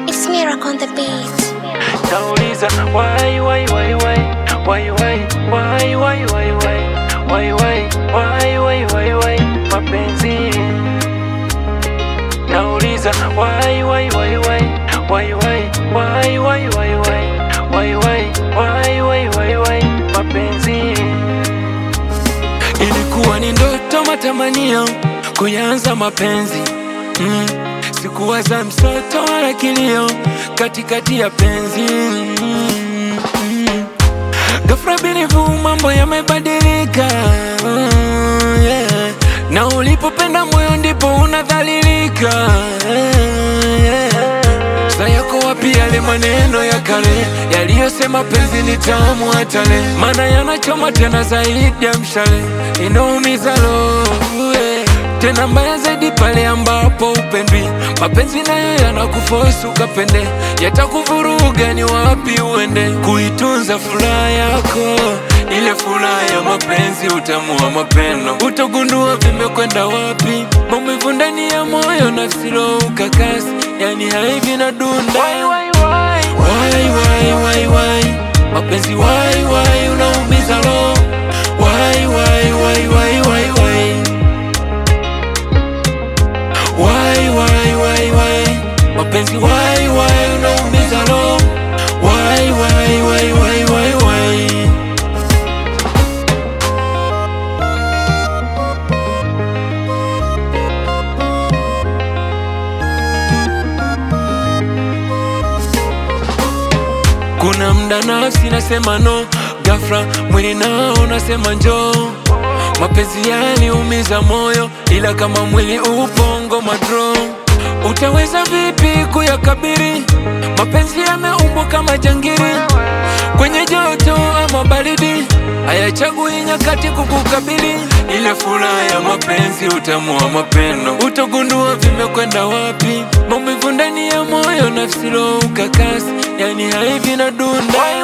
It's Miracle on the beat. Nauliza why mapenzi. Nauliza why mapenzi. Ilikuwa ni ndoto matamanio kuanza mapenzi. Sikuwaza msoto wala kilio katikati ya penzi. Ghafla binifu mambo yamebadilika. Na ulipopenda moyo ndipo unadhalilika. Sasa yako wapi yale maneno ya kale yaliyosema penzi ni tamu hatale? Maana yanachoma tena zaidi ya mshale, inaumiza roho. Tena mbaya zaidi pale ambapo upendwi. Mapenzi nayo yanakuforce ukapende, yatakuvuruga ni wapi uende. Kuitunza furaha yako, ile furaha ya mapenzi, utamu wa mapendo, utagundua vimekwenda wapi. Maumivu ndani ya moyo, nafsi roho ukakasi, yani haivi na dunda. Why mapenzi, why unaumiza roho. Why mapenzi, why unaumiza roho. Why kuna mda nafsi nasema no, ghafla mwili nao nasema njoo. Mapenzi yaniumiza moyo, ila kama mwili upongo madro. Utaweza vipi kuyakabiri? Mapenzi yameumbwa kama jangiri, kwenye joto ama baridi, hayachagui nyakati kukukabili. Ile furaha ya mapenzi, utamu wa mapendo, utagundua vimekwenda wapi. Maumivu ndani ya moyo, nafsi roho ukakasi, yani haivi na dunda. Why